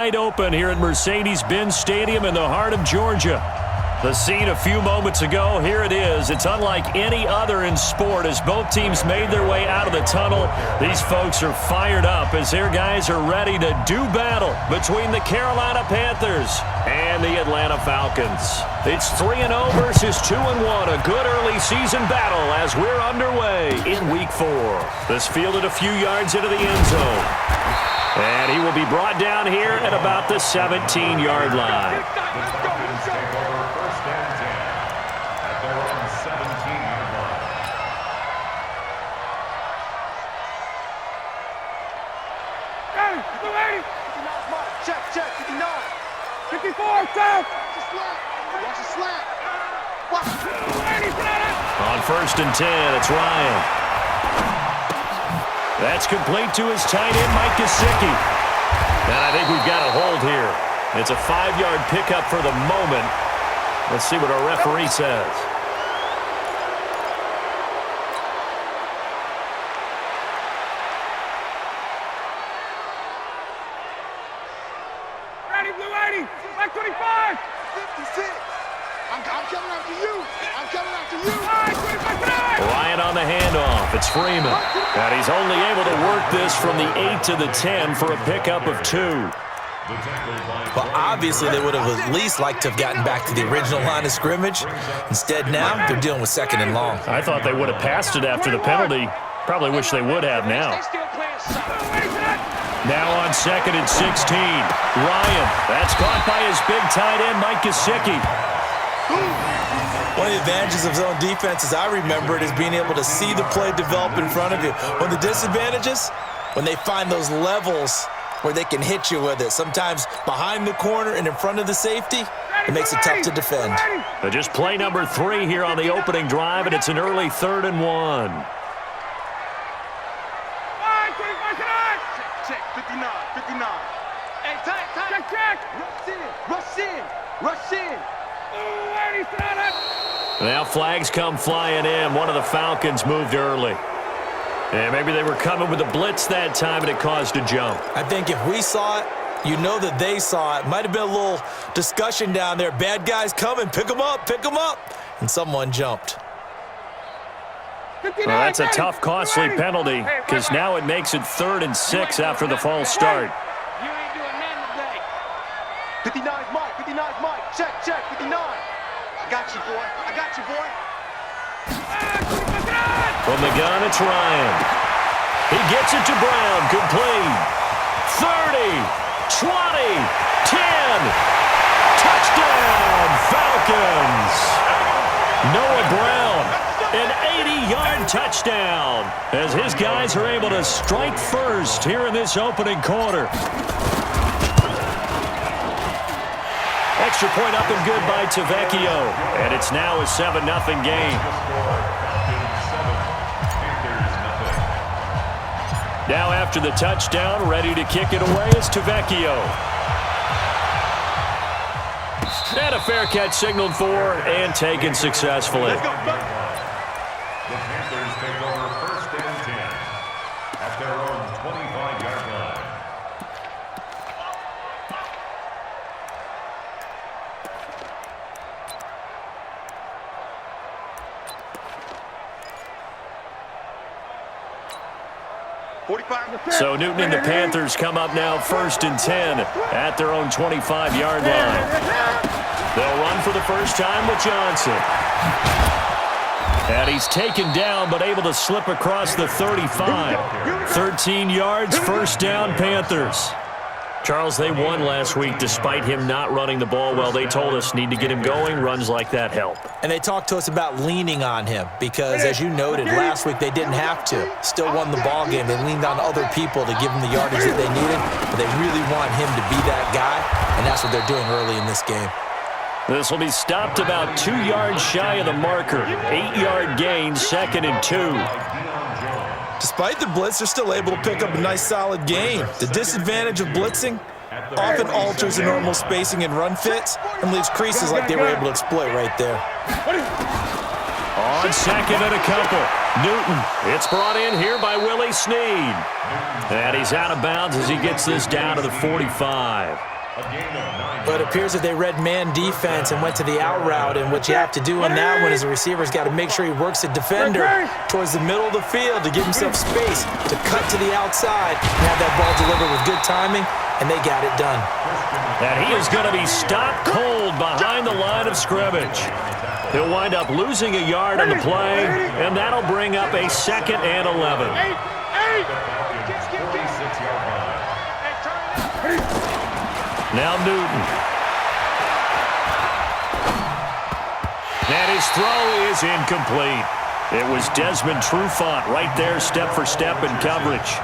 Wide open here at Mercedes-Benz Stadium in the heart of Georgia. The scene a few moments ago, here it is. It's unlike any other in sport as both teams made their way out of the tunnel. These folks are fired up as their guys are ready to do battle between the Carolina Panthers and the Atlanta Falcons. It's 3-0 versus 2-1, a good early season battle as we're underway in Week 4. This fielded a few yards into the end zone. And he will be brought down here at about the 17-yard line. Check, 59. 54, check. Watch the slant. On 1st and 10, it's Ryan. That's complete to his tight end, Mike Gesicki. And I think we've got a hold here. It's a 5-yard pickup for the moment. Let's see what our referee says. Ready, blue 80, back 25. 56. I'm coming after you. I'm coming after you. 25. Ryan on the handoff. It's Freeman. And he's only able to work this from the 8 to the 10 for a pickup of 2. Well, obviously, they would have at least liked to have gotten back to the original line of scrimmage. Instead, now, they're dealing with 2nd and long. I thought they would have passed it after the penalty. Probably wish they would have now. Now on 2nd and 16. Ryan. That's caught by his big tight end, Mike Gesicki. One of the advantages of zone defense, as I remember it, is being able to see the play develop in front of you. One of the disadvantages, when they find those levels where they can hit you with it, sometimes behind the corner and in front of the safety, it makes it tough to defend. Just play number 3 here on the opening drive, and it's an early 3rd and 1. Check, 59. Hey, tight. Check. Rush in. Now flags come flying in. One of the Falcons moved early. And maybe they were coming with a blitz that time, and it caused a jump. I think if we saw it, you know that they saw it. Might have been a little discussion down there. Bad guys coming. Pick them up. And someone jumped. Well, that's a tough, costly penalty because now it makes it 3rd and 6 after the false start. You ain't doing nothing today. 59's Mike. Check, 59. I got you, boy. From the gun, it's Ryan. He gets it to Brown. Complete. 30, 20, 10. Touchdown, Falcons. Noah Brown, an 80-yard touchdown as his guys are able to strike first here in this opening quarter. Extra point up and good by Tavecchio. And it's now a 7-0 game. Now after the touchdown, ready to kick it away is Tavecchio. And a fair catch signaled for and taken successfully. The Panthers take over 1st and 10 at their own 25-yard line. So Newton and the Panthers come up now 1st and 10 at their own 25-yard line. They'll run for the first time with Johnson. And he's taken down but able to slip across the 35. 13 yards, 1st down, Panthers. Charles, they won last week despite him not running the ball well. They told us need to get him going. Runs like that help. And they talked to us about leaning on him because, as you noted, last week they didn't have to. Still won the ball game. They leaned on other people to give him the yardage that they needed, but they really want him to be that guy, and that's what they're doing early in this game. This will be stopped about 2 yards shy of the marker. 8-yard gain, 2nd and 2. Despite the blitz, they're still able to pick up a nice, solid gain. The disadvantage of blitzing often alters the normal spacing and run fits and leaves creases like they were able to exploit right there. On 2nd and a couple. Newton, it's brought in here by Willie Snead. And he's out of bounds as he gets this down to the 45. But it appears that they read man defense and went to the out route, and what you have to do on that one is the receiver's got to make sure he works the defender towards the middle of the field to give himself space to cut to the outside and have that ball delivered with good timing, and they got it done. And he is going to be stopped cold behind the line of scrimmage. He'll wind up losing a yard on the play, and that'll bring up a 2nd and 11. Now Newton. And his throw is incomplete. It was Desmond Trufant right there, step for step in coverage.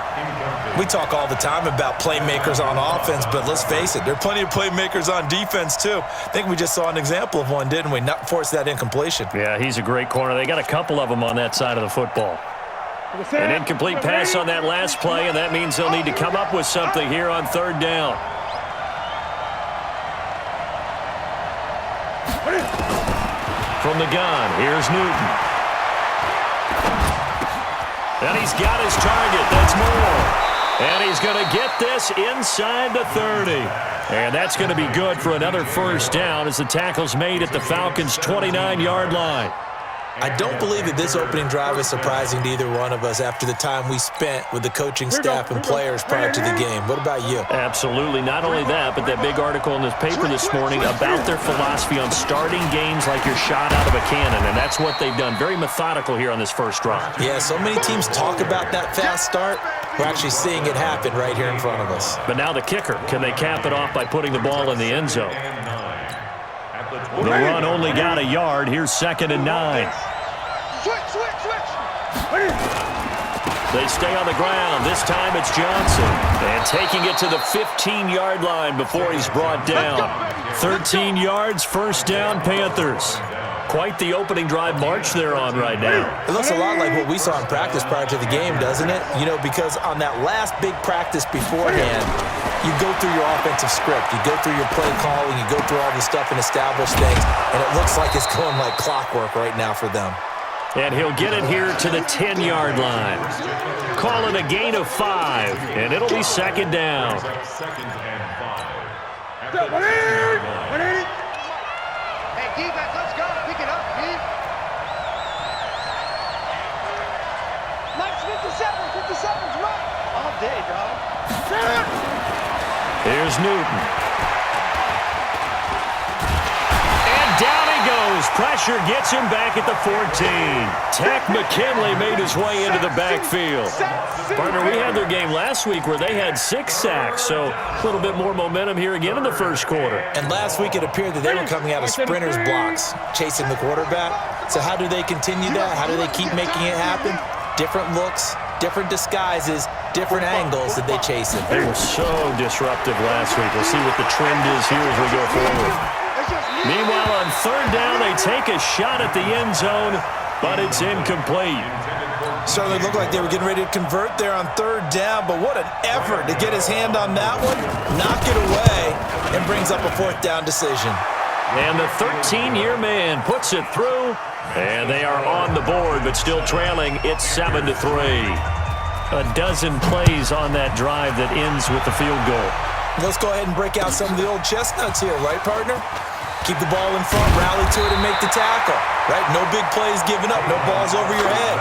We talk all the time about playmakers on offense, but let's face it, there are plenty of playmakers on defense too. I think we just saw an example of one, didn't we? Not force that incompletion. Yeah, he's a great corner. They got a couple of them on that side of the football. An incomplete pass on that last play, and that means they'll need to come up with something here on 3rd down. From the gun, here's Newton. And he's got his target. That's Moore. And he's going to get this inside the 30. And that's going to be good for another 1st down as the tackle's made at the Falcons' 29-yard line. I don't believe that this opening drive is surprising to either one of us after the time we spent with the coaching staff and players prior to the game. What about you? Absolutely. Not only that, but that big article in this paper this morning about their philosophy on starting games like you're shot out of a cannon, and that's what they've done. Very methodical here on this first drive. Yeah, so many teams talk about that fast start. We're actually seeing it happen right here in front of us. But now the kicker. Can they cap it off by putting the ball in the end zone? The run only got a yard. Here's 2nd and 9. They stay on the ground. This time it's Johnson. And taking it to the 15-yard line before he's brought down. 13 yards, 1st down, Panthers. Quite the opening drive march they're on right now. It looks a lot like what we saw in practice prior to the game, doesn't it? You know, because on that last big practice beforehand, you go through your offensive script. You go through your play calling. You go through all the stuff and establish things. And it looks like it's going like clockwork right now for them. And he'll get it here to the 10-yard line. Call it a gain of 5, and it'll be 2nd down. Hey, defense, let's go. Pick it up, Pete. Nice 57's right. All day, dog. Here's Newton. Down he goes. Pressure gets him back at the 14. Tech McKinley made his way into the backfield. Partner, we had their game last week where they had 6 sacks, so a little bit more momentum here again in the first quarter. And last week it appeared that they were coming out of sprinters blocks, chasing the quarterback. So how do they continue that? How do they keep making it happen? Different looks, different disguises, different angles that they chase it. They were so disruptive last week. We'll see what the trend is here as we go forward. Meanwhile, on 3rd down, they take a shot at the end zone, but it's incomplete. Certainly looked like they were getting ready to convert there on 3rd down, but what an effort to get his hand on that one, knock it away, and brings up a 4th down decision. And the 13-year man puts it through, and they are on the board, but still trailing. It's 7-3. A dozen plays on that drive that ends with the field goal. Let's go ahead and break out some of the old chestnuts here, right, partner? Keep the ball in front, rally to it, and make the tackle, right? No big plays given up, no balls over your head.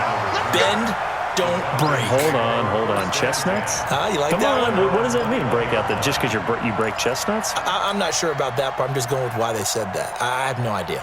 Bend, don't break. Hold on. Chestnuts? You like Come that on. one? What does that mean, break out? That just because you break chestnuts? I'm not sure about that, but I'm just going with why they said that. I have no idea.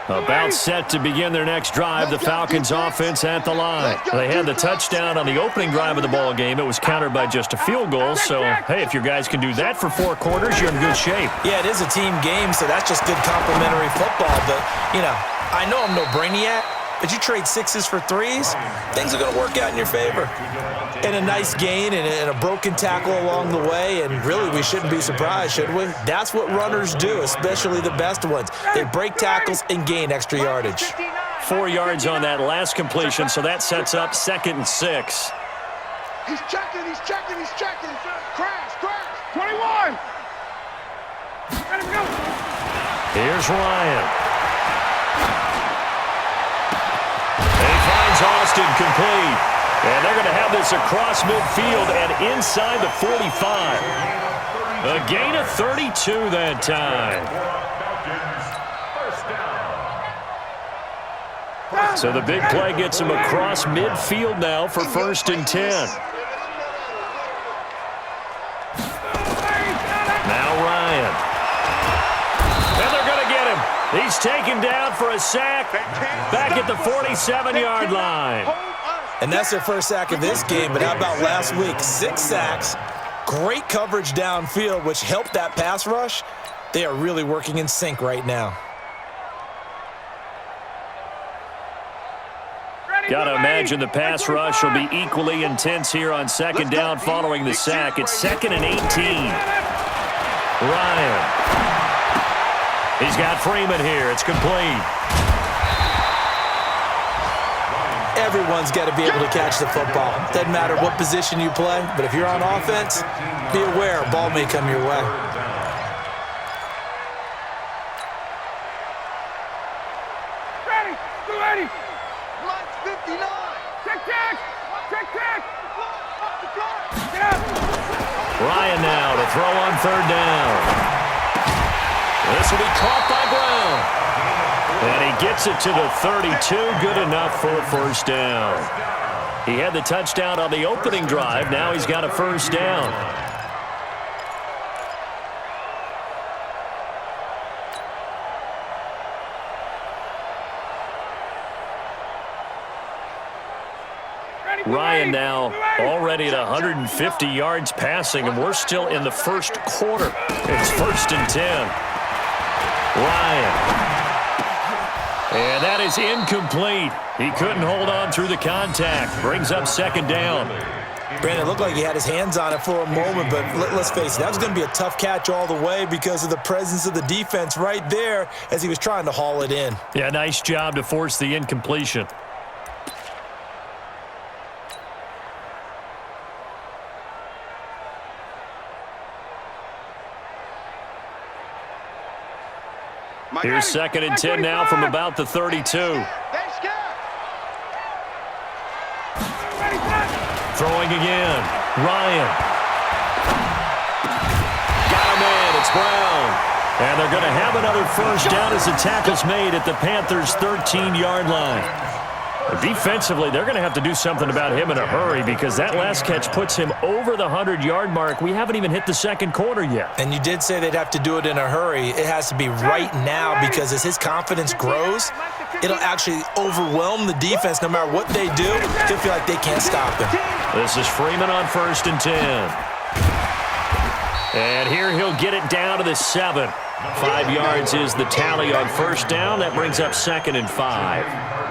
About set to begin their next drive, the Falcons offense at the line. They had the touchdown on the opening drive of the ball game. It was countered by just a field goal, so, hey, if your guys can do that for 4 quarters, you're in good shape. Yeah, it is a team game, so that's just good complimentary football, but, you know, I know I'm no brainiac, but you trade 6s for 3s, things are going to work out in your favor. And a nice gain and a broken tackle along the way, and really we shouldn't be surprised, should we? That's what runners do, especially the best ones. They break tackles and gain extra yardage. 4 yards on that last completion, so that sets up 2nd and 6. He's checking. Crash. 21. Let him go. Here's Ryan. He finds tossed incomplete. And they're going to have this across midfield and inside the 45. A gain of 32 that time. So the big play gets him across midfield now for 1st and 10. Now Ryan. And they're going to get him. He's taken down for a sack back at the 47-yard line. And that's their first sack of this game, but how about last week? 6 sacks, great coverage downfield, which helped that pass rush. They are really working in sync right now. Got to imagine the pass rush will be equally intense here on 2nd down following the sack. It's 2nd and 18. Ryan. He's got Freeman here. It's complete. Everyone's got to be able to catch the football. Doesn't matter what position you play, but if you're on offense, be aware a ball may come your way. Ready, 280. 59. Check. Get up. Ryan now to throw on 3rd down. This will be caught by Brown. And he gets it to the 32. Good enough for a 1st down. He had the touchdown on the opening drive. Now he's got a 1st down. Ryan now already at 150 yards passing, and we're still in the 1st quarter. It's 1st and 10. Ryan. And that is incomplete. He couldn't hold on through the contact. Brings up 2nd down. Brandon, it looked like he had his hands on it for a moment, but let's face it, that was going to be a tough catch all the way because of the presence of the defense right there as he was trying to haul it in. Yeah, nice job to force the incompletion. Here's 2nd and 10 now from about the 32. Throwing again. Ryan. Got him in. It's Brown. And they're going to have another 1st down as the tackle's made at the Panthers' 13-yard line. Defensively, they're going to have to do something about him in a hurry because that last catch puts him over the 100-yard mark. We haven't even hit the 2nd quarter yet. And you did say they'd have to do it in a hurry. It has to be right now because as his confidence grows, it'll actually overwhelm the defense. No matter what they do, they'll feel like they can't stop him. This is Freeman on 1st and 10. And here he'll get it down to the 7. 5 yards is the tally on 1st down. That brings up 2nd and 5.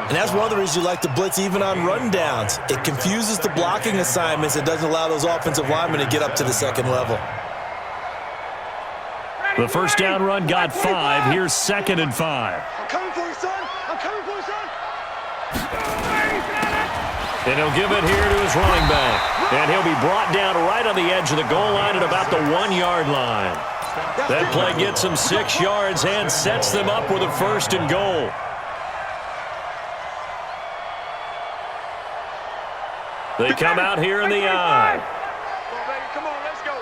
And that's one of the reasons you like to blitz even on rundowns. It confuses the blocking assignments. It doesn't allow those offensive linemen to get up to the 2nd level. The 1st down run got 5. Here's 2nd and 5. I'm coming for you, son. I'm coming for you, son. And he'll give it here to his running back. And he'll be brought down right on the edge of the goal line at about the 1-yard line. That play gets them 6 yards and sets them up with a 1st and goal. They come out here in the eye. Come on, let's go.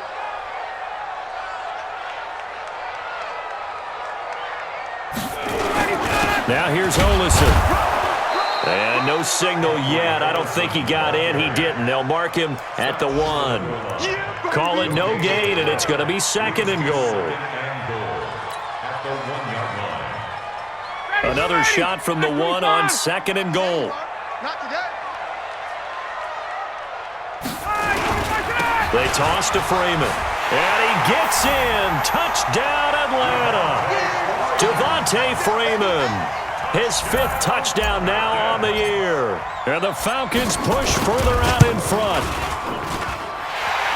Now here's Olison. And no signal yet. I don't think he got in. He didn't. They'll mark him at the 1. Call it no gain, and it's going to be 2nd and goal. Another shot from the 1 on 2nd and goal. Not today. They toss to Freeman. And he gets in. Touchdown, Atlanta. Devontae Freeman. His 5th touchdown now on the year. And the Falcons push further out in front.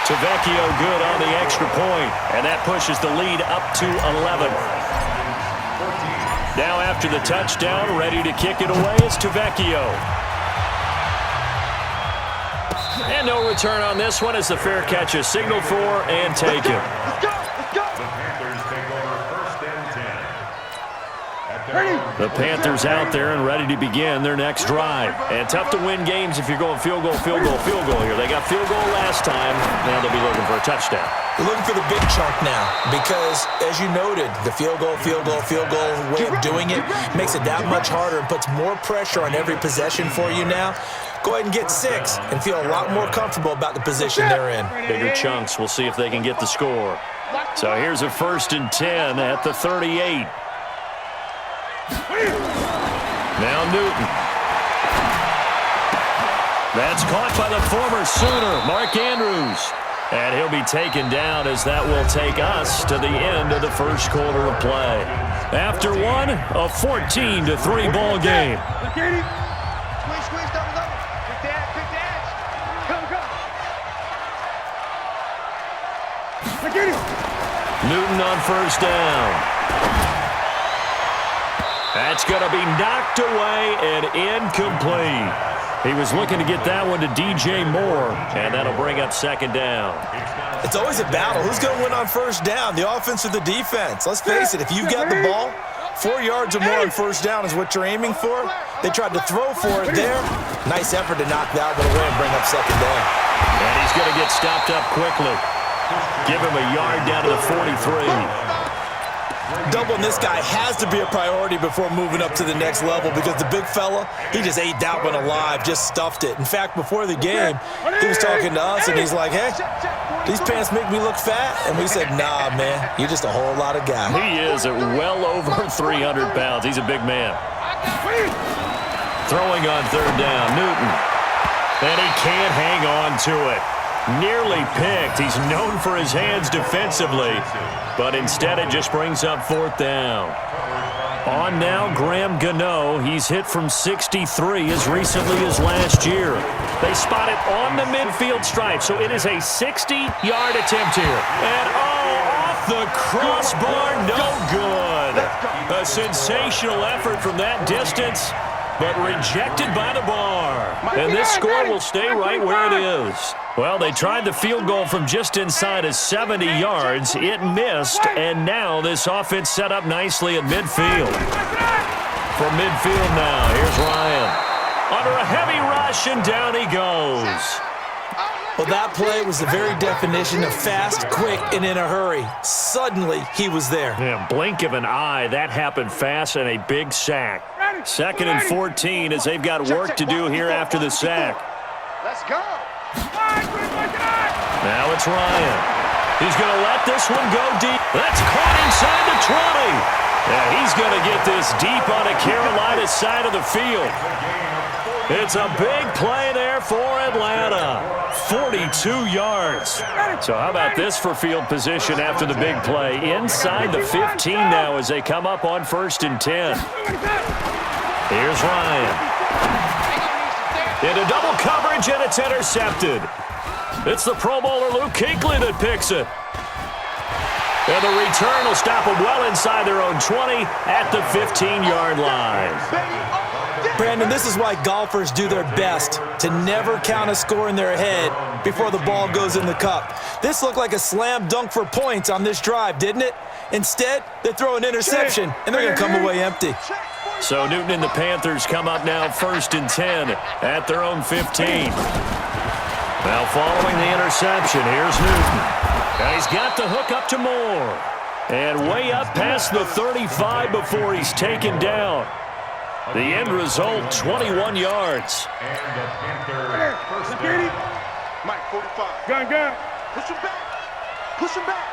Tavecchio good on the extra point. And that pushes the lead up to 11. Now after the touchdown, ready to kick it away is Tavecchio. And no return on this one as the fair catch is signaled for and taken. Let's go. The Panthers take over 1st and 10. At their own The Panthers out there and ready to begin their next drive. And tough to win games if you're going field goal, field goal, field goal here. They got field goal last time. Now they'll be looking for a touchdown. They're looking for the big chunk now because, as you noted, the field goal way of doing it makes it that much harder and puts more pressure on every possession for you now. Go ahead and get 6 and feel a lot more comfortable about the position they're in. Bigger chunks. We'll see if they can get the score. So here's a 1st and 10 at the 38. Now Newton. That's caught by the former Sooner, Mark Andrews. And he'll be taken down as that will take us to the end of the first quarter of play. After one, a 14-3 ball game. Squeeze, double. Quick dash. Come. Newton on 1st down. That's going to be knocked away and incomplete. He was looking to get that one to DJ Moore, and that'll bring up 2nd down. It's always a battle. Who's going to win on 1st down, the offense or the defense? Let's face it, if you've got the ball, 4 yards or more on 1st down is what you're aiming for. They tried to throw for it there. Nice effort to knock that one away and bring up 2nd down. And he's going to get stopped up quickly. Give him a yard down to the 43. Doubling this guy has to be a priority before moving up to the next level because the big fella, he just ate that one alive, just stuffed it. In fact, before the game, he was talking to us, and he's like, hey, these pants make me look fat? And we said, nah, man, you're just a whole lot of guy. He is at well over 300 pounds. He's a big man. Throwing on 3rd down, Newton. And he can't hang on to it. Nearly picked. He's known for his hands defensively, but instead it just brings up 4th down. On now, Graham Gano. He's hit from 63 as recently as last year. They spot it on the midfield stripe, so it is a 60-yard attempt here. And off the crossbar, no good. A sensational effort from that distance, but rejected by the bar. And this score will stay right where it is. Well, they tried the field goal from just inside of 70 yards. It missed, and now this offense set up nicely at midfield. From midfield now, here's Ryan. Under a heavy rush, and down he goes. Well, that play was the very definition of fast, quick, and in a hurry. Suddenly, he was there. Yeah, blink of an eye, that happened fast, and a big sack. 2nd and 14 as they've got work to do here after the sack. Let's go. Now it's Ryan. He's going to let this one go deep. That's caught inside the 20. Yeah, he's going to get this deep on the Carolina side of the field. It's a big play there for Atlanta. 42 yards. So how about this for field position after the big play? Inside the 15 now as they come up on 1st and 10. Here's Ryan. Into double coverage, and it's intercepted. It's the Pro Bowler Luke Kuechly that picks it. And the return will stop them well inside their own 20 at the 15-yard line. Brandon, this is why golfers do their best to never count a score in their head before the ball goes in the cup. This looked like a slam dunk for points on this drive, didn't it? Instead, they throw an interception, and they're going to come away empty. So Newton and the Panthers come up now 1st and 10 at their own 15. Now following the interception, here's Newton. Now he's got the hook up to Moore. And way up past the 35 before he's taken down. The end result, 21 yards. And the Panther first down. Mike, 45. Gun. Push him back.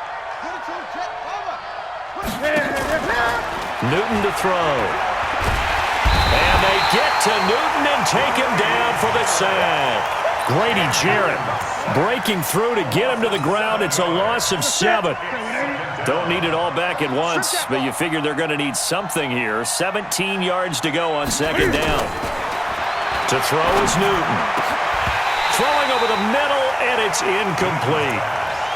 Newton to throw. And they get to Newton and take him down for the sack. Grady Jarrett breaking through to get him to the ground. It's a loss of 7. Don't need it all back at once, but you figure they're going to need something here. 17 yards to go on 2nd down. To throw is Newton. Throwing over the middle, and it's incomplete.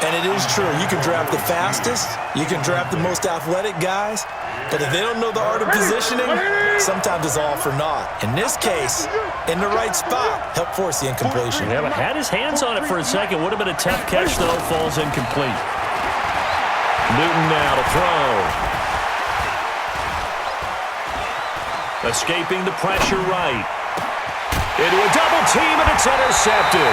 And it is true. You can draft the fastest. You can draft the most athletic guys. But if they don't know the art of positioning, sometimes it's all for naught. In this case, in the right spot, help force the incompletion. Yeah, but had his hands on it for a second. Would have been a tough catch, though. Falls incomplete. Newton now to throw. Escaping the pressure right. Into a double team, and it's intercepted.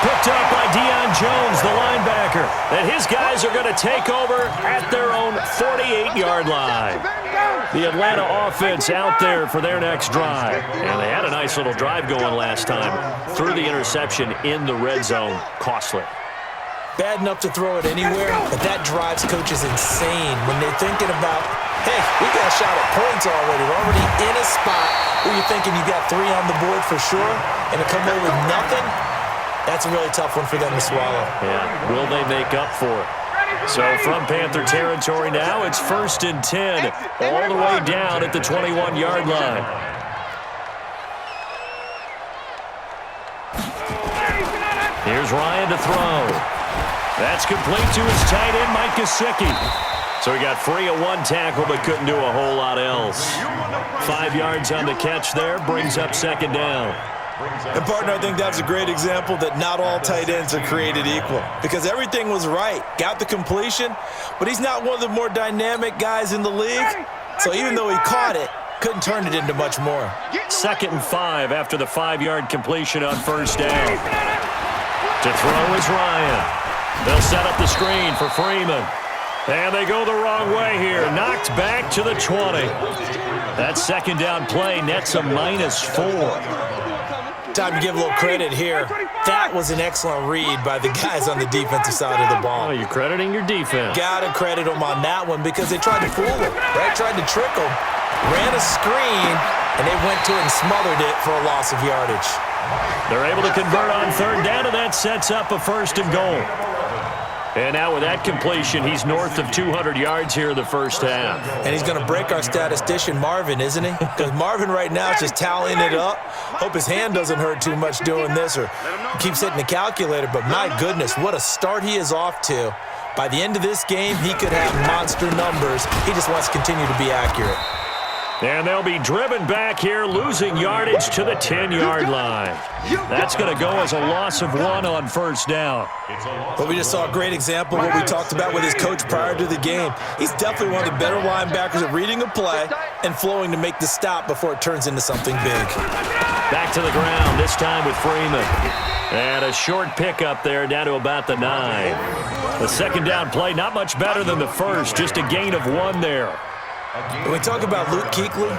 Picked up by Deion Jones, the linebacker. And his guys are going to take over at their own 48-yard line. The Atlanta offense out there for their next drive. And they had a nice little drive going last time. Threw the interception in the red zone. Costly. Bad enough to throw it anywhere, but that drives coaches insane when they're thinking about, hey, we got a shot at points already. We're already in a spot where you're thinking you got 3 on the board for sure, and to come away with nothing, that's a really tough one for them to swallow. Yeah, will they make up for it? So from Panther territory now, it's 1st and 10, all the way down at the 21-yard line. Here's Ryan to throw. That's complete to his tight end, Mike Gesicki. So he got free of 1 tackle, but couldn't do a whole lot else. 5 yards on the catch there, brings up 2nd down. And, partner, I think that's a great example that not all tight ends are created equal because everything was right. Got the completion, but he's not one of the more dynamic guys in the league. So even though he caught it, couldn't turn it into much more. 2nd and 5 after the 5-yard completion on 1st down. To throw is Ryan. They'll set up the screen for Freeman. And they go the wrong way here. Knocked back to the 20. That 2nd down play nets a -4. Time to give a little credit here. That was an excellent read by the guys on the defensive side of the ball. Oh, you're crediting your defense. Got to credit them on that one because they tried to fool him, right? Tried to trick him. Ran a screen, and they went to it and smothered it for a loss of yardage. They're able to convert on 3rd down, and that sets up a 1st and goal. And now with that completion, he's north of 200 yards here in the 1st half. And he's going to break our statistician, Marvin, isn't he? Because Marvin right now is just tallying it up. Hope his hand doesn't hurt too much doing this or keeps hitting the calculator. But my goodness, what a start he is off to. By the end of this game, he could have monster numbers. He just wants to continue to be accurate. And they'll be driven back here, losing yardage to the 10-yard line. That's going to go as a loss of 1 on 1st down. But we just saw a great example of what we talked about with his coach prior to the game. He's definitely one of the better linebackers at reading a play and flowing to make the stop before it turns into something big. Back to the ground, this time with Freeman. And a short pickup there down to about the 9. The 2nd down play, not much better than the first, just a gain of 1 there. When we talk about Luke Kuechly,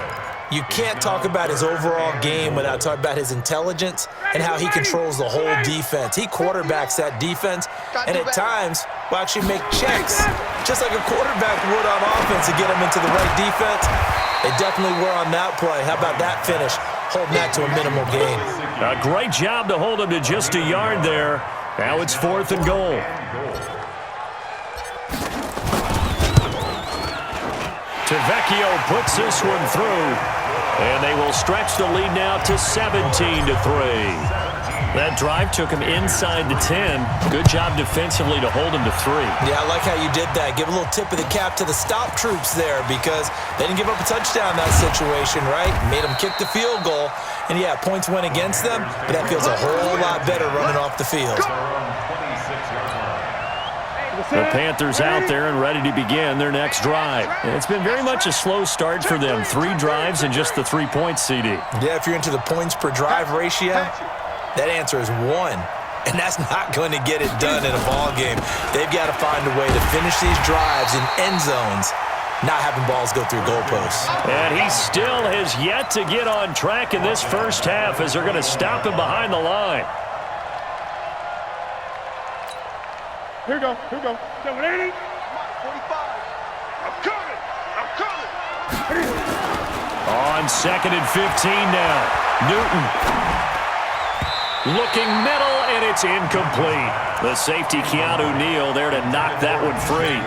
you can't talk about his overall game without talking about his intelligence and how he controls the whole defense. He quarterbacks that defense, and at times will actually make checks, just like a quarterback would on offense to get him into the right defense. They definitely were on that play. How about that finish, holding that to a minimal gain? A great job to hold him to just a yard there. Now it's 4th and goal. Tavecchio puts this one through, and they will stretch the lead now to 17-3. That drive took him inside the 10. Good job defensively to hold him to 3. Yeah, I like how you did that. Give a little tip of the cap to the stop troops there because they didn't give up a touchdown in that situation, right? Made them kick the field goal. And, yeah, points went against them, but that feels a whole lot better running off the field. The Panthers out there and ready to begin their next drive. And it's been very much a slow start for them. 3 drives and just the 3 points, CD. Yeah, if you're into the points per drive ratio, that answer is 1. And that's not going to get it done in a ball game. They've got to find a way to finish these drives in end zones, not having balls go through goalposts. And he still has yet to get on track in this first half as they're going to stop him behind the line. Here we go. 780. 45. I'm coming. On 2nd and 15 now. Newton. Looking middle, and it's incomplete. The safety, Keanu Neal, there to knock that one free.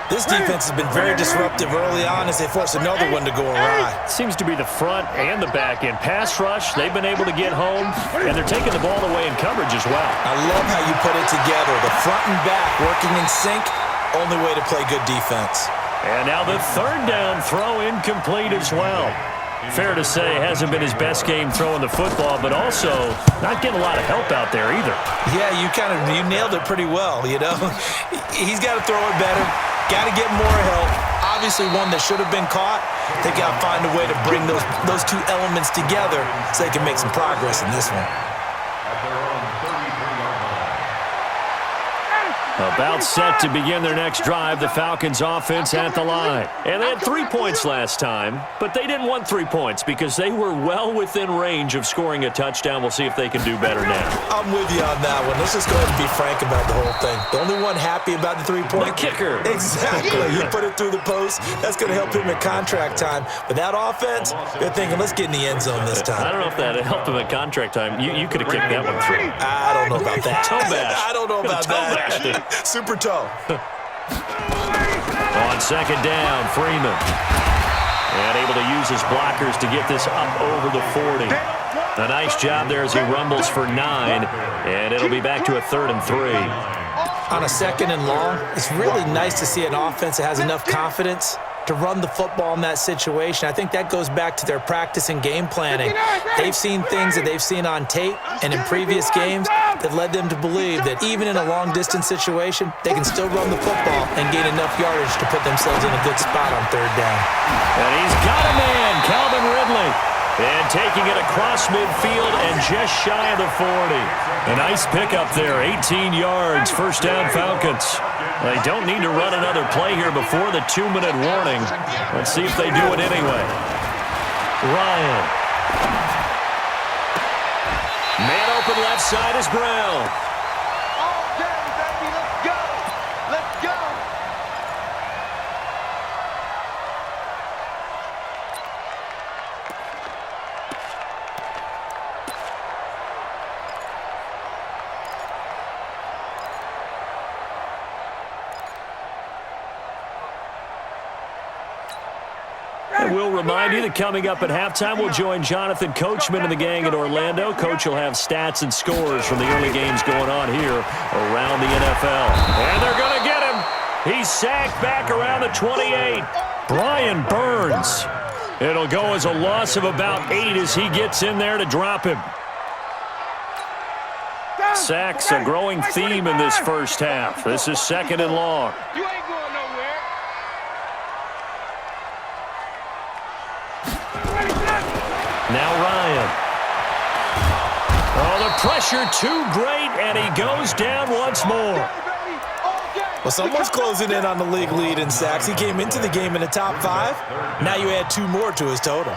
This defense has been very disruptive early on as they force another one to go awry. Seems to be the front and the back end. Pass rush, they've been able to get home, and they're taking the ball away in coverage as well. I love how you put it together. The front and back working in sync, only way to play good defense. And now the 3rd down throw incomplete as well. Fair to say, hasn't been his best game throwing the football, but also not getting a lot of help out there either. Yeah, you nailed it pretty well, you know. He's got to throw it better. Got to get more help. obviously one that should have been caught. They got to find a way to bring those two elements together so they can make some progress in this one. At their own 33-yard line. About set to begin their next drive, the Falcons offense at the line. And they had 3 points last time, but they didn't want 3 points because they were well within range of scoring a touchdown. We'll see if they can do better now. I'm with you on that one. Let's just go ahead and be frank about the whole thing. The only one happy about the 3-point. The kicker. Exactly. He put it through the post. That's going to help him at contract time. But that offense, they're thinking, let's get in the end zone this time. I don't know if that helped him at contract time. You could have kicked that one through. I don't know about that. Toe bash. I don't know about that. Super toe. On second down, Freeman. And able to use his blockers to get this up over the 40. A nice job there as he rumbles for 9. And it'll be back to a 3rd and 3. On a 2nd and long, it's really nice to see an offense that has enough confidence to run the football in that situation. I think that goes back to their practice and game planning. They've seen things that they've seen on tape and in previous games that led them to believe that even in a long-distance situation, they can still run the football and gain enough yardage to put themselves in a good spot on 3rd down. And he's got a man, Calvin Ridley. And taking it across midfield and just shy of the 40. A nice pickup there, 18 yards, first down Falcons. They don't need to run another play here before the 2-minute warning. Let's see if they do it anyway. Ryan. Man open left side is Brown. All day, baby, let's go. Let's go. And we'll remind you that coming up at halftime, we'll join Jonathan Coachman and the gang in Orlando. Coach will have stats and scores from the early games going on here around the NFL. And they're going to get him. He's sacked back around the 28. Brian Burns. It'll go as a loss of about 8 as he gets in there to drop him. Sacks a growing theme in this first half. This is 2nd and long. You ain't going nowhere. Now Ryan. Oh, the pressure too great, and he goes down once more. Well, someone's closing in on the league lead in sacks. He came into the game in the top 5. Now you add 2 more to his total.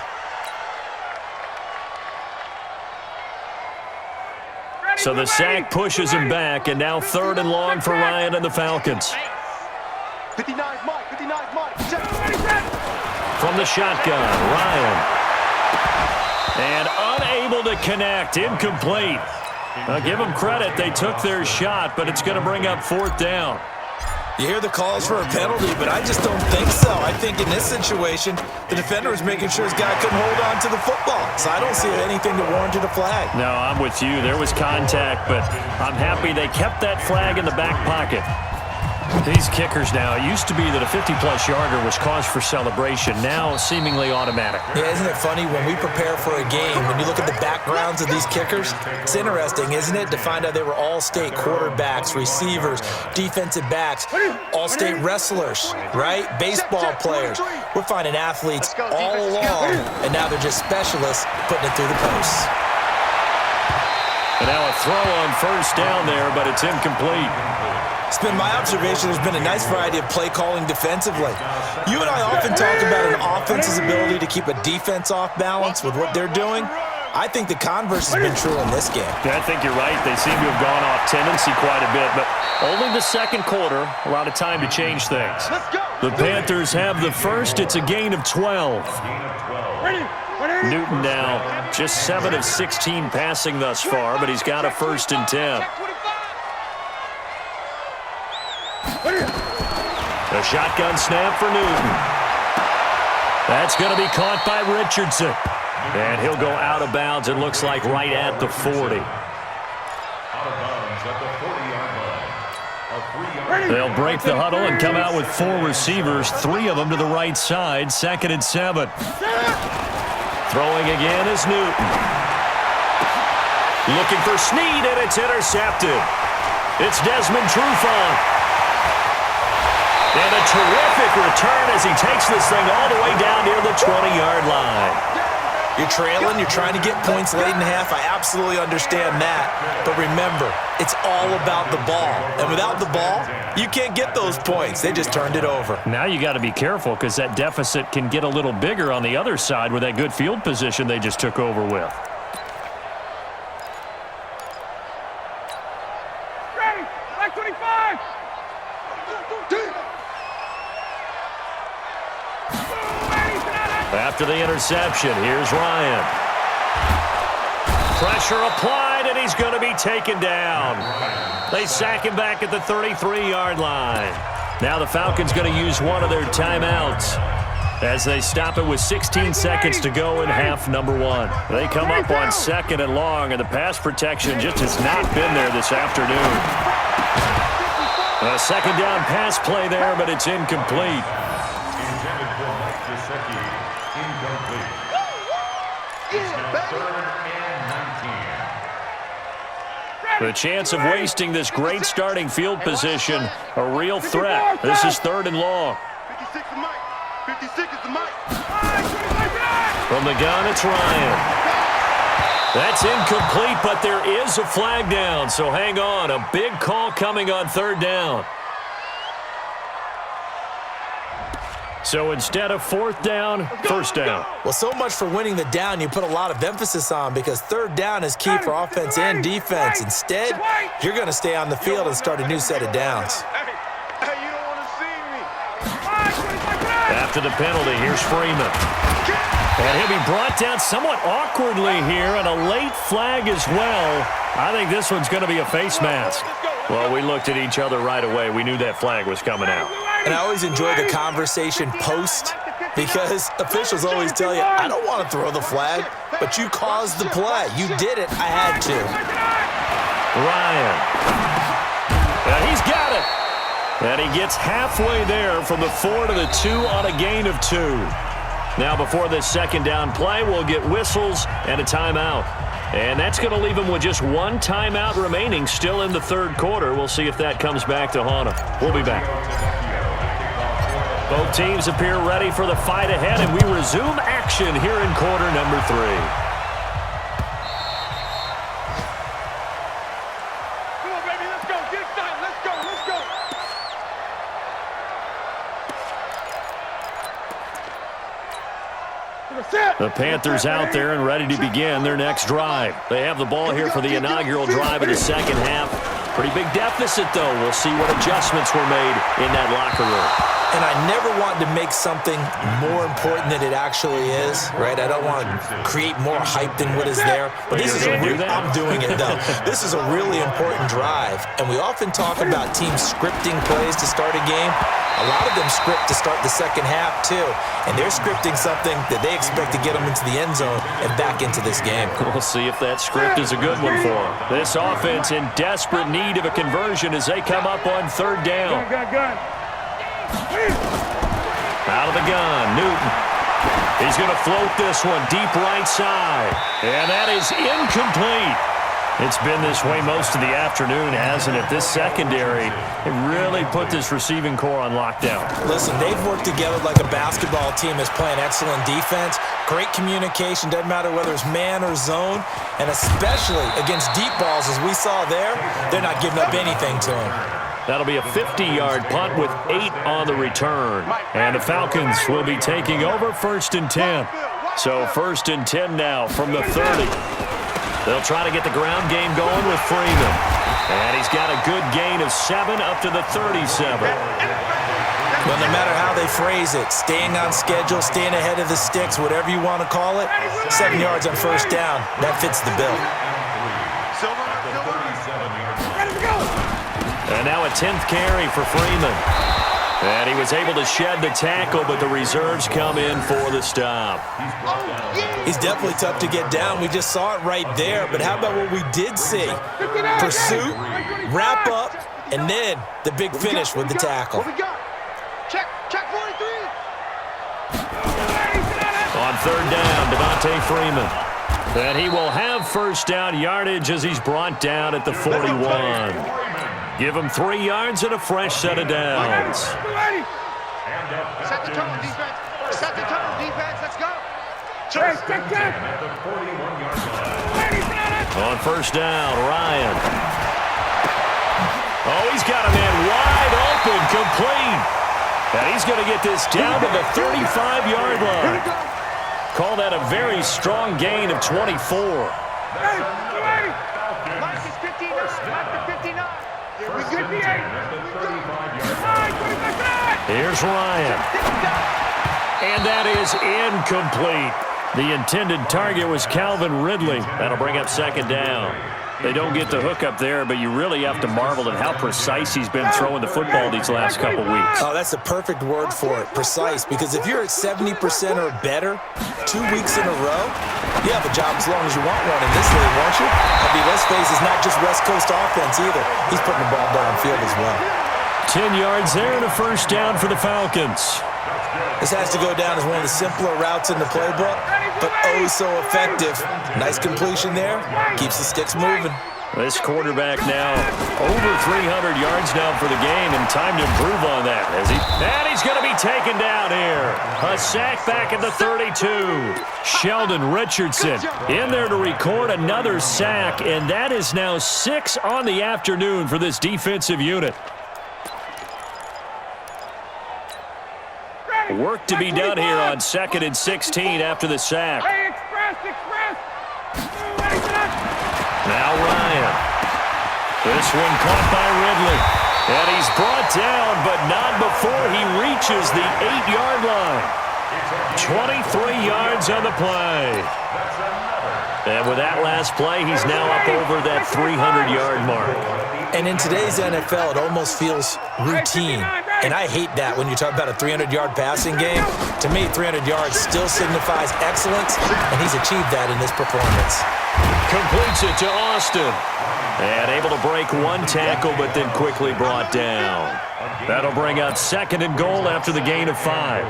So the sack pushes him back, and now 3rd and long for Ryan and the Falcons. 59 Mike, 59 Mike. From the shotgun, Ryan. And unable to connect, incomplete. I'll give them credit, they took their shot, but it's going to bring up 4th down. You hear the calls for a penalty, but I just don't think so. I think in this situation, the defender is making sure his guy couldn't hold on to the football. So I don't see anything that warranted a flag. No, I'm with you. There was contact, but I'm happy they kept that flag in the back pocket. These kickers now, it used to be that a 50-plus yarder was cause for celebration. Now, seemingly automatic. Yeah, isn't it funny when we prepare for a game, when you look at the backgrounds of these kickers, it's interesting, isn't it, to find out they were all-state quarterbacks, receivers, defensive backs, all-state wrestlers, right? Baseball players. We're finding athletes all along, and now they're just specialists putting it through the posts. And now a throw on first down there, but it's incomplete. It's been my observation there's been a nice variety of play calling defensively. You and I often talk about an offense's ability to keep a defense off balance with what they're doing. I think the converse has been true in this game. Yeah, I think you're right. They seem to have gone off tendency quite a bit, but only the second quarter, a lot of time to change things. The Panthers have the first. It's a gain of 12. Newton now just 7 of 16 passing thus far, but he's got a 1st and 10. A shotgun snap for Newton. That's going to be caught by Richardson. And he'll go out of bounds, it looks like, right at the 40. Out of bounds at the 40-yard line. They'll break the huddle and come out with 4 receivers, 3 of them to the right side, 2nd and 7. Throwing again is Newton. Looking for Snead, and it's intercepted. It's Desmond Trufant. And a terrific return as he takes this thing all the way down near the 20-yard line. You're trailing, you're trying to get points late in half. I absolutely understand that. But remember, it's all about the ball. And without the ball, you can't get those points. They just turned it over. Now you got to be careful because that deficit can get a little bigger on the other side with that good field position they just took over with. Ready, like 25. After the interception, here's Ryan. Pressure applied, and he's going to be taken down. They sack him back at the 33-yard line. Now the Falcons going to use one of their timeouts as they stop it with 16 seconds to go in half number one. They come up on 2nd and long, and the pass protection just has not been there this afternoon. A second down pass play there, but it's incomplete. Intended for Mike Gesicki. Incomplete. It's now 3rd and 19. The chance of wasting this great starting field position, a real threat. This is 3rd and long. 56 is Mike. 56 is the Mike. From the gun, it's Ryan. That's incomplete, but there is a flag down, so hang on. A big call coming on 3rd down. So instead of 4th down, 1st down. Well, so much for winning the down you put a lot of emphasis on because 3rd down is key for offense and defense. Instead, you're going to stay on the field and start a new set of downs. Hey, you don't want to see me. After the penalty, here's Freeman. And he'll be brought down somewhat awkwardly here, and a late flag as well. I think this one's going to be a face mask. Well, we looked at each other right away. We knew that flag was coming out. And I always enjoy the conversation post because officials always tell you, I don't want to throw the flag, but you caused the play. You did it. I had to. Ryan. And he's got it. And he gets halfway there from the 4 to the 2 on a gain of 2. Now before this second down play, we'll get whistles and a timeout. And that's going to leave him with just one timeout remaining still in the 3rd quarter. We'll see if that comes back to haunt him. We'll be back. Both teams appear ready for the fight ahead, and we resume action here in quarter number 3. Come on, baby, let's go. Get excited. Let's go. Let's go. The Panthers out there and ready to begin their next drive. They have the ball here for the inaugural drive of the second half. Pretty big deficit, though. We'll see what adjustments were made in that locker room. And I never want to make something more important than it actually is, right? I don't want to create more hype than what is there. But this is I'm doing it, though. This is a really important drive. And we often talk about teams scripting plays to start a game. A lot of them script to start the second half, too. And they're scripting something that they expect to get them into the end zone and back into this game. We'll see if that script is a good one for them. This offense in desperate need of a conversion as they come up on 3rd down. Gun. Out of the gun, Newton. He's going to float this one deep right side. And that is incomplete. It's been this way most of the afternoon, hasn't it? This secondary, it really put this receiving core on lockdown. Listen, they've worked together like a basketball team that's playing excellent defense. Great communication, doesn't matter whether it's man or zone. And especially against deep balls, as we saw there, they're not giving up anything to them. That'll be a 50-yard punt with 8 on the return. And the Falcons will be taking over 1st and 10. So 1st and 10 now from the 30. They'll try to get the ground game going with Freeman. And he's got a good gain of 7 up to the 37. Well, no matter how they phrase it, staying on schedule, staying ahead of the sticks, whatever you want to call it, 7 yards on 1st down, that fits the bill. And now a 10th carry for Freeman. And he was able to shed the tackle, but the reserves come in for the stop. He's definitely tough to get down. We just saw it right there. But how about what we did see? Pursuit, wrap up, and then the big finish with the tackle. Check 43. On 3rd down, Devontae Freeman. And he will have 1st down yardage as he's brought down at the 41. Give him 3 yards and a fresh set of downs. Set the tone, defense. Set the tone, defense. Let's go. At the 41-yard line. On first down, Ryan. Oh, he's got a man wide open, complete. And he's going to get this down to the 35-yard line. Call that a very strong gain of 24. Mike is 59. Mike to 59. Here we go. Here's Ryan. And that is incomplete. The intended target was Calvin Ridley. That'll bring up second down. They don't get the hook up there, but you really have to marvel at how precise he's been throwing the football these last couple weeks. Oh, that's the perfect word for it, precise, because if you're at 70% or better 2 weeks in a row, you have a job as long as you want one in this league, won't you? I mean, let's face it, it's not just West Coast offense either. He's putting the ball downfield as well. 10 yards there and a first down for the Falcons. This has to go down as one of the simpler routes in the playbook, but oh so effective. Nice completion there. Keeps the sticks moving. This quarterback now over 300 yards now for the game, and time to improve on that. And he's going to be taken down here. A sack back at the 32. Sheldon Richardson in there to record another sack, and that is now 6 on the afternoon for this defensive unit. Work to be done here on 2nd and 16 after the sack. Now Ryan. This one caught by Ridley. And he's brought down, but not before he reaches the 8-yard line. 23 yards on the play. And with that last play, he's now up over that 300-yard mark. And in today's NFL, it almost feels routine. And I hate that when you talk about a 300-yard passing game. To me, 300 yards still signifies excellence, and he's achieved that in this performance. Completes it to Austin. And able to break one tackle, but then quickly brought down. That'll bring up 2nd and goal after the gain of 5.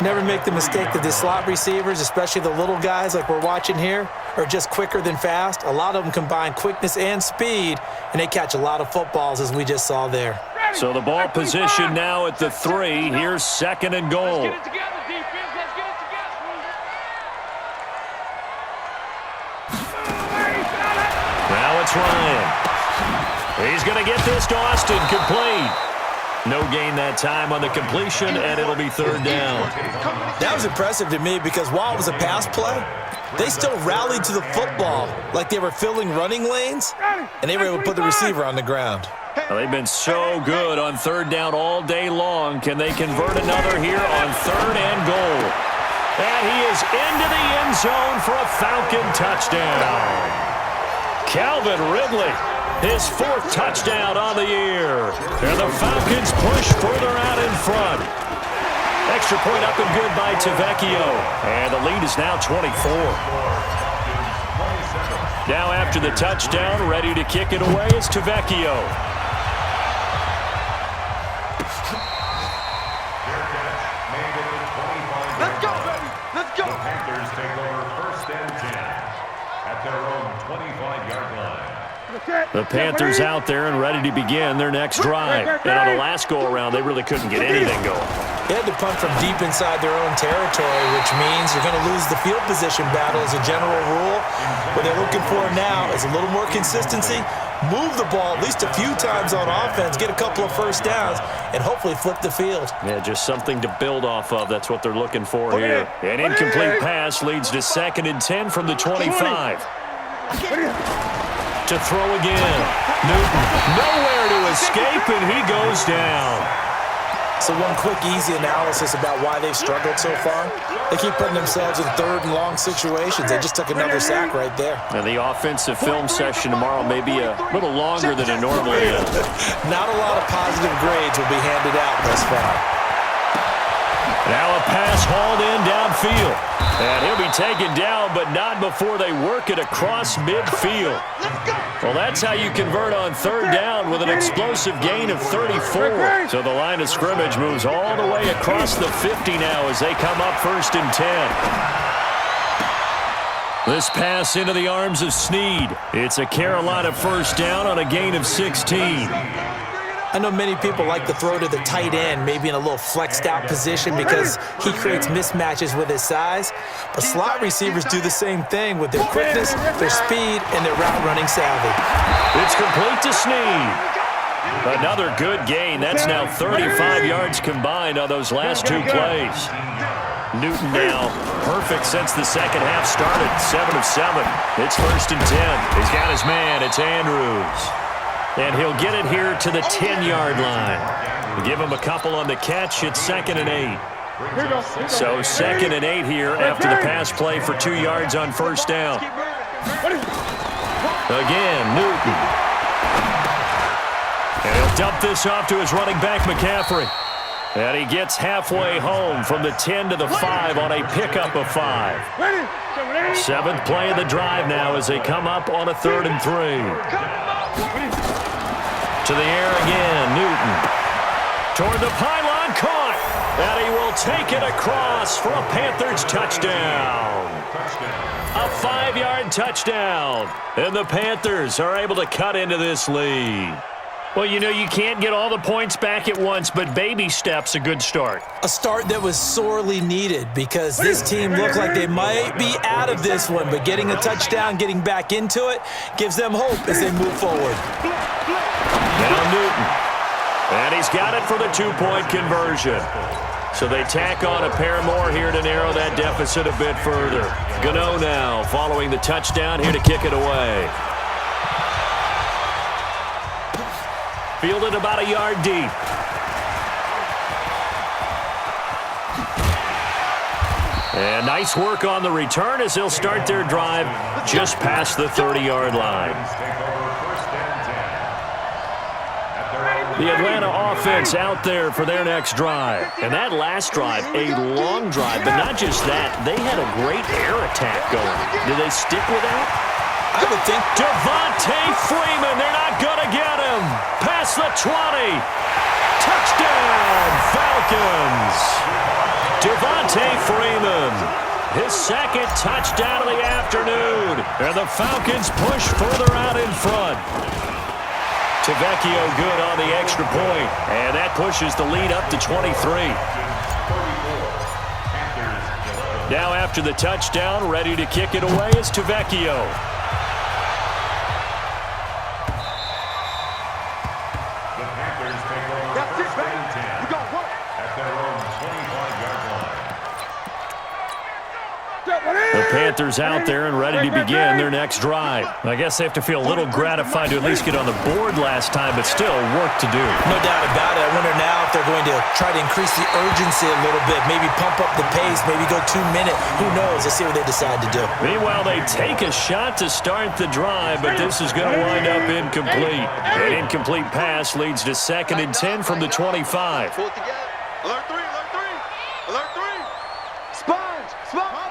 Never make the mistake that the slot receivers, especially the little guys like we're watching here, are just quicker than fast. A lot of them combine quickness and speed, and they catch a lot of footballs, as we just saw there. So the ball position now at the 3. Here's 2nd and goal. Let's get it together, defense. Let's get it together. Now it's Ryan. He's going to get this to Austin, complete. No gain that time on the completion, and it'll be 3rd down. That was impressive to me because while it was a pass play, they still rallied to the football like they were filling running lanes, and they were able to put the receiver on the ground. Well, they've been so good on 3rd down all day long. Can they convert another here on 3rd and goal? And he is into the end zone for a Falcon touchdown. Calvin Ridley, his 4th touchdown on the year. And the Falcons push further out in front. Extra point up and good by Tavecchio. And the lead is now 24. Now after the touchdown, ready to kick it away is Tavecchio. Let's go, baby. Let's go. The Panthers take over 1st and 10 at their own 25-yard line. The Panthers out there and ready to begin their next drive. And on the last go-around, they really couldn't get anything going. They had to punt from deep inside their own territory, which means you're going to lose the field position battle as a general rule. What they're looking for now is a little more consistency, move the ball at least a few times on offense, get a couple of first downs, and hopefully flip the field. Yeah, just something to build off of. That's what they're looking for here. An incomplete pass leads to 2nd and 10 from the 25. To throw again. Newton nowhere to escape, and he goes down. So one quick, easy analysis about why they've struggled so far. They keep putting themselves in 3rd and long situations. They just took another sack right there. And the offensive film session tomorrow may be a little longer than it normally is. Not a lot of positive grades will be handed out thus far. Now a pass hauled in downfield. And he'll be taken down, but not before they work it across midfield. Well, that's how you convert on 3rd down with an explosive gain of 34. So the line of scrimmage moves all the way across the 50 now as they come up 1st and 10. This pass into the arms of Snead. It's a Carolina first down on a gain of 16. I know many people like to throw to the tight end, maybe in a little flexed out position because he creates mismatches with his size. But slot receivers do the same thing with their quickness, their speed, and their route running savvy. It's complete to Snead. Another good gain. That's now 35 yards combined on those last two plays. Newton now perfect since the second half started. 7 of 7. It's 1st and 10. He's got his man. It's Andrews. And he'll get it here to the 10-yard line. Give him a couple on the catch. It's 2nd and 8. So 2nd and 8 here after the pass play for 2 yards on first down. Again, Newton. And he'll dump this off to his running back, McCaffrey. And he gets halfway home from the 10 to the 5 on a pickup of 5. 7th play of the drive now as they come up on a 3rd and 3. To the air again, Newton. Toward the pylon, caught. And he will take it across for a Panthers touchdown. A 5-yard touchdown. And the Panthers are able to cut into this lead. Well, you know, you can't get all the points back at once, but baby steps a good start. A start that was sorely needed because this team looked like they might be out of this one, but getting a touchdown, getting back into it, gives them hope as they move forward. Now Newton. And he's got it for the 2-point conversion. So they tack on a pair more here to narrow that deficit a bit further. Gano now following the touchdown here to kick it away. Fielded about a yard deep. And nice work on the return as they'll start their drive just past the 30-yard line. The Atlanta offense out there for their next drive. And that last drive, a long drive, but not just that. They had a great air attack going. Did they stick with that? I would think. Devontae Freeman, they're not going to get him. Past the 20. Touchdown, Falcons. Devontae Freeman, his 2nd touchdown of the afternoon. And the Falcons push further out in front. Tavecchio good on the extra point, and that pushes the lead up to 23. Now after the touchdown, ready to kick it away is Tavecchio. The Panthers take over 1st and 10 at their own 25-yard line. The Panthers out there and ready to begin their next drive. I guess they have to feel a little gratified to at least get on the board last time, but still work to do. No doubt about it. I wonder now if they're going to try to increase the urgency a little bit, maybe pump up the pace, maybe go 2-minute. Who knows? Let's see what they decide to do. Meanwhile, they take a shot to start the drive, but this is going to wind up incomplete. An incomplete pass leads to 2nd and 10 from the 25. Pull it together. Alert 3, alert 3. Alert 3. Sponge, sponge.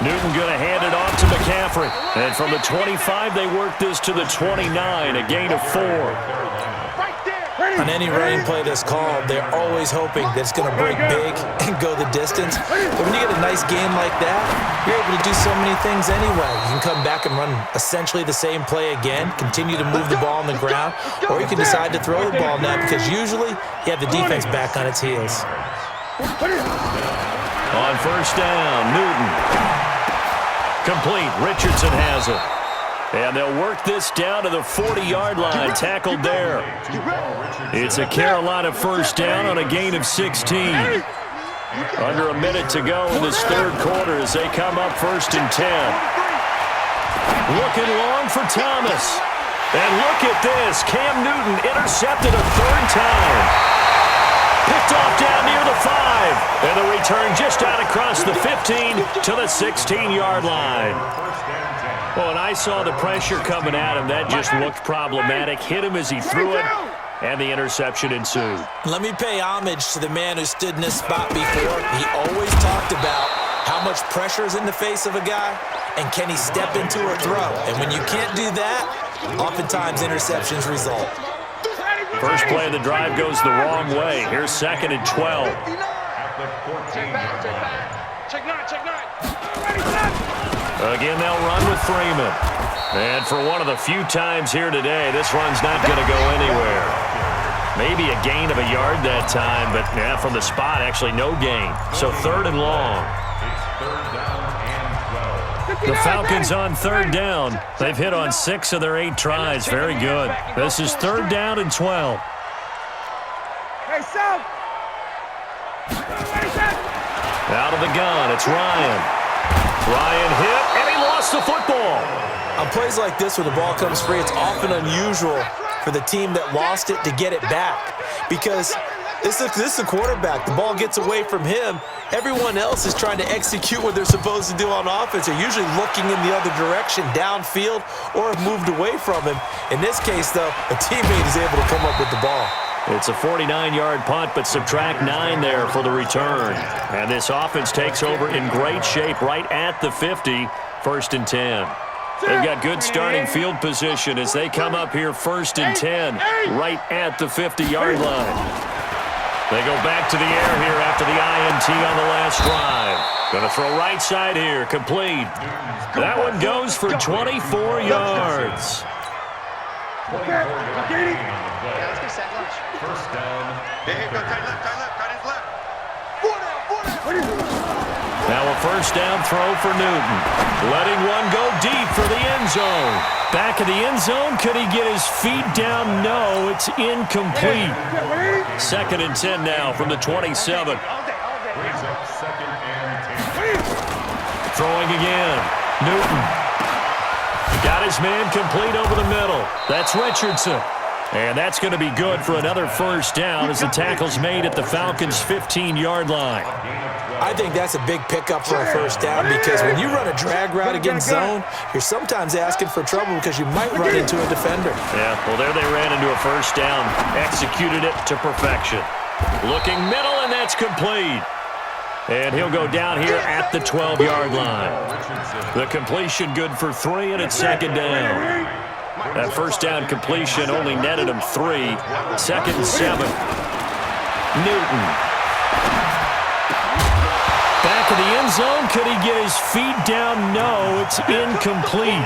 Newton going to hand it off to McCaffrey. And from the 25, they work this to the 29, a gain of 4. On any running play that's called, they're always hoping that it's going to break big and go the distance. But when you get a nice game like that, you're able to do so many things anyway. You can come back and run essentially the same play again, continue to move the ball on the ground, or you can decide to throw the ball now because usually you have the defense back on its heels. On first down, Newton. Complete. Richardson has it. And they'll work this down to the 40-yard line, tackled there. It's a Carolina first down on a gain of 16. Under a minute to go in this 3rd quarter as they come up 1st and 10. Looking long for Thomas. And look at this. Cam Newton intercepted a 3rd time. Picked off down near the 5. And the return just out across the 15 to the 16-yard line. Well, and I saw the pressure coming at him. That just looked problematic. Hit him as he threw it, and the interception ensued. Let me pay homage to the man who stood in this spot before. He always talked about how much pressure is in the face of a guy, and can he step into a throw. And when you can't do that, oftentimes interceptions result. First play of the drive goes the wrong way. Here's 2nd and 12. Check 9, check 9. Again, they'll run with Freeman. And for one of the few times here today, this run's not going to go anywhere. Maybe a gain of a yard that time, but from the spot, actually no gain. So 3rd and long. It's 3rd down and 12. The Falcons on 3rd down. They've hit on 6 of their 8 tries. Very good. This is 3rd down and 12. Hey, South. Out of the gun, it's Ryan. Ryan hit, and he lost the football. On plays like this where the ball comes free, it's often unusual for the team that lost it to get it back because this is the quarterback. The ball gets away from him. Everyone else is trying to execute what they're supposed to do on offense. They're usually looking in the other direction, downfield, or have moved away from him. In this case, though, a teammate is able to come up with the ball. It's a 49-yard punt, but subtract 9 there for the return. And this offense takes over in great shape right at the 50, 1st and 10. They've got good starting field position as they come up here 1st and 10, right at the 50-yard line. They go back to the air here after the INT on the last drive. Going to throw right side here, complete. That one goes for 24 yards. 24 yards on the play. Yeah, let's get set lunch. 1st down. Hey, go tight left, his left. 4 down. Now a 1st down throw for Newton. Letting one go deep for the end zone. Back of the end zone. Could he get his feet down? No, it's incomplete. 2nd and 10 now from the 27. Brings up 2nd and 10. Throwing again. Newton. Got his man complete over the middle. That's Richardson. And that's going to be good for another 1st down as the tackle's made at the Falcons' 15-yard line. I think that's a big pickup for a 1st down because when you run a drag route against zone, you're sometimes asking for trouble because you might run into a defender. Yeah, well, there they ran into a 1st down. Executed it to perfection. Looking middle, and that's complete. And he'll go down here at the 12-yard line. The completion good for 3, and it's 2nd down. That 1st down completion only netted him 3. 2nd and 7. Newton. Back of the end zone. Could he get his feet down? No, it's incomplete.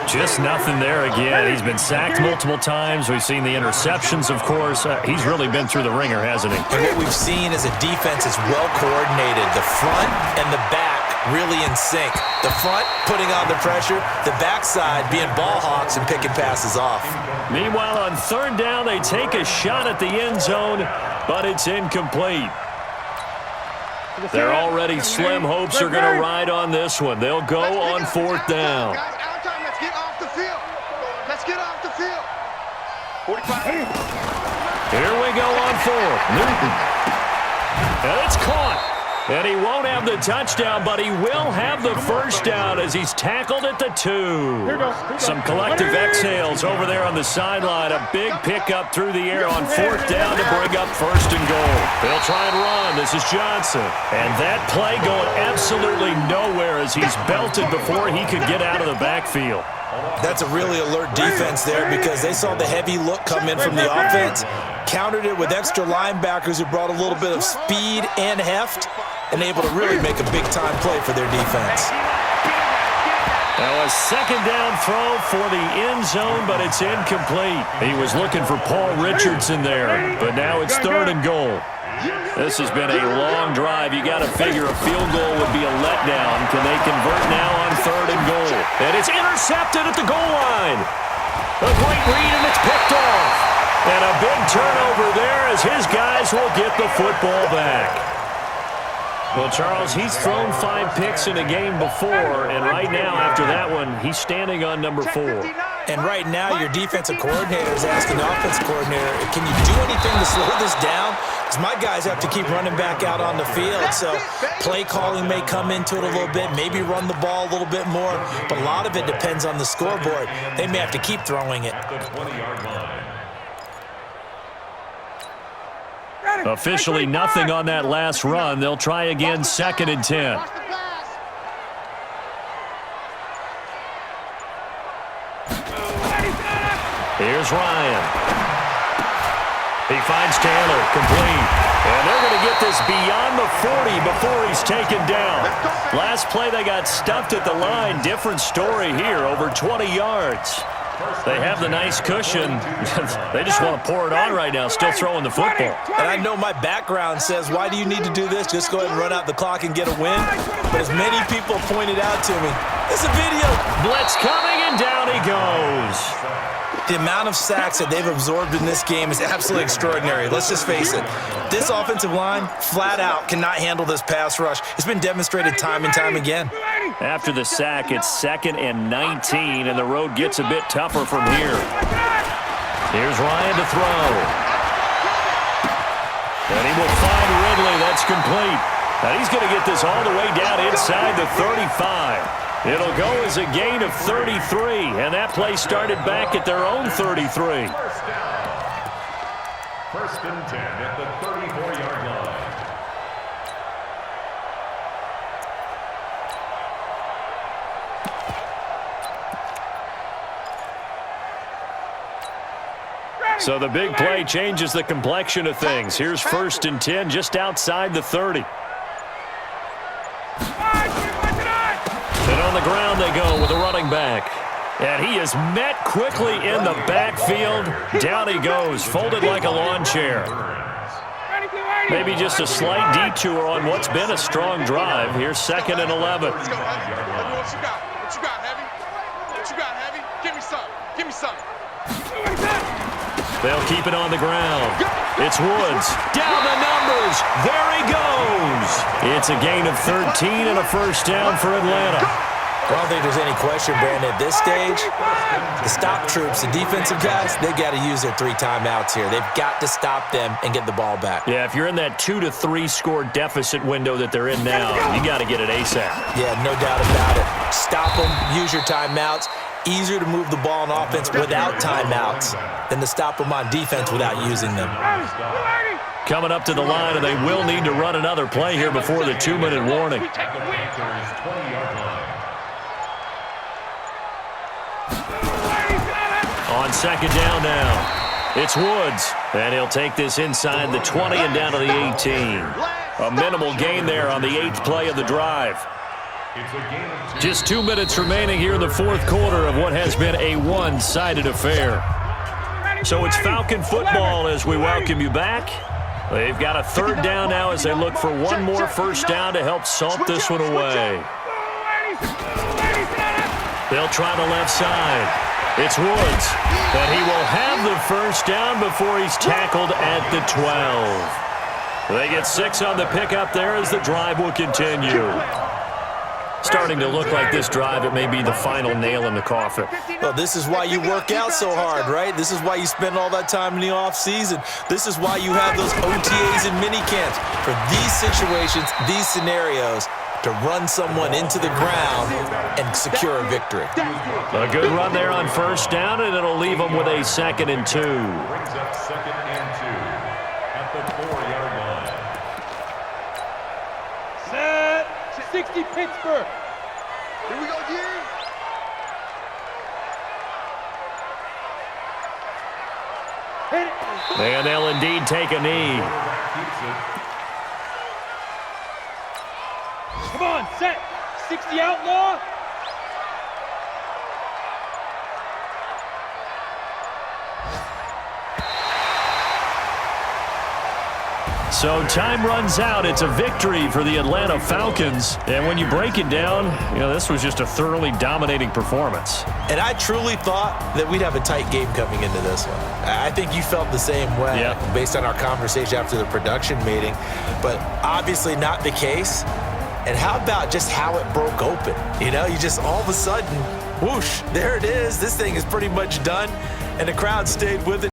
Just nothing there again. He's been sacked multiple times. We've seen the interceptions, of course. He's really been through the ringer, hasn't he? And what we've seen is a defense is well coordinated. The front and the back really in sync. The front putting on the pressure, the backside being ball hawks and picking passes off. Meanwhile, on 3rd down, they take a shot at the end zone, but it's incomplete. Their already slim hopes are going to ride on this one. They'll go on 4th down. Guys, out of time. Let's get off the field. Let's get off the field. 45. Here we go on 4th. Newton. And it's caught. And he won't have the touchdown, but he will have the 1st down as he's tackled at the 2. Some collective exhales over there on the sideline. A big pickup through the air on 4th down to bring up 1st and goal. They'll try and run. This is Johnson. And that play going absolutely nowhere as he's belted before he could get out of the backfield. That's a really alert defense there because they saw the heavy look come in from the offense, countered it with extra linebackers who brought a little bit of speed and heft, and able to really make a big-time play for their defense. Now a 2nd down throw for the end zone, but it's incomplete. He was looking for Paul Richardson there, but now it's 3rd and goal. This has been a long drive. You got to figure a field goal would be a letdown. Can they convert now on 3rd and goal? And it's intercepted at the goal line. A great read, and it's picked off. And a big turnover there as his guys will get the football back. Well, Charles, he's thrown 5 picks in a game before, and right now, after that one, he's standing on number 4. And right now, your defensive coordinator is asking the offensive coordinator, can you do anything to slow this down? Because my guys have to keep running back out on the field, so play calling may come into it a little bit, maybe run the ball a little bit more, but a lot of it depends on the scoreboard. They may have to keep throwing it. The 20-yard line. Officially nothing on that last run. They'll try again, 2nd and 10. Watch the pass. Here's Ryan. He finds Taylor, complete. And they're going to give get this beyond the 40 before he's taken down. Last play, they got stuffed at the line. Different story here, over 20 yards. They have the nice cushion. They just want to pour it on right now, still throwing the football. And I know my background says, why do you need to do this? Just go ahead and run out the clock and get a win. But as many people pointed out to me, it's a video. Blitz coming, and down he goes. The amount of sacks that they've absorbed in this game is absolutely extraordinary. Let's just face it. This offensive line, flat out, cannot handle this pass rush. It's been demonstrated time and time again. After the sack, it's 2nd and 19, and the road gets a bit tougher from here. Here's Ryan to throw. And he will find Ridley. That's complete. And he's going to get this all the way down inside the 35. It'll go as a gain of 33, and that play started back at their own 33. First down. 1st and 10 at the 34-yard line. So the big play changes the complexion of things. Here's 1st and 10 just outside the 30. And on the ground they go with a running back. And he is met quickly in the backfield. Down he goes, folded like a lawn chair. Maybe just a slight detour on what's been a strong drive. Here's 2nd and 11. Let's go, Heavy. What you got? What you got, Heavy? What you got, Heavy? Give me some. Give me some. They'll keep it on the ground. It's Woods. Down the numbers. There he goes. It's a gain of 13 and a first down for Atlanta. I don't think there's any question, Brandon, at this stage, the stop troops, the defensive guys, they got to use their 3 timeouts here. They've got to stop them and get the ball back. Yeah, if you're in that 2 to 3 score deficit window that they're in now, you got to get it ASAP. Yeah, no doubt about it. Stop them, use your timeouts. Easier to move the ball on offense without timeouts than to stop them on defense without using them. Coming up to the line, and they will need to run another play here before the 2-minute warning. On 2nd down now, it's Woods, and he'll take this inside the 20 and down to the 18. A minimal gain there on the 8th play of the drive. Just 2 minutes remaining here in the 4th quarter of what has been a one-sided affair. So it's Falcon football as we welcome you back. They've got a 3rd down now as they look for one more first down to help salt this one away. They'll try the left side. It's Woods, and he will have the first down before he's tackled at the 12. They get 6 on the pickup there as the drive will continue. Starting to look like this drive, it may be the final nail in the coffin. Well, this is why you work out so hard, right? This is why you spend all that time in the offseason. This is why you have those OTAs and mini camps. For these situations, these scenarios, to run someone into the ground and secure a victory. A good run there on first down, and it'll leave them with a 2nd and 2. Brings up 2nd and 2 at the 4-yard line. Set. 60 Pittsburgh. Here we go, Gary. Hit it. And they'll indeed take a knee. Keeps it. Come on, set. 60 outlaw. So time runs out. It's a victory for the Atlanta Falcons. And when you break it down, this was just a thoroughly dominating performance. And I truly thought that we'd have a tight game coming into this one. I think you felt the same way based on our conversation after the production meeting. But obviously not the case. And how about just how it broke open? You just all of a sudden, whoosh, there it is. This thing is pretty much done. And the crowd stayed with it.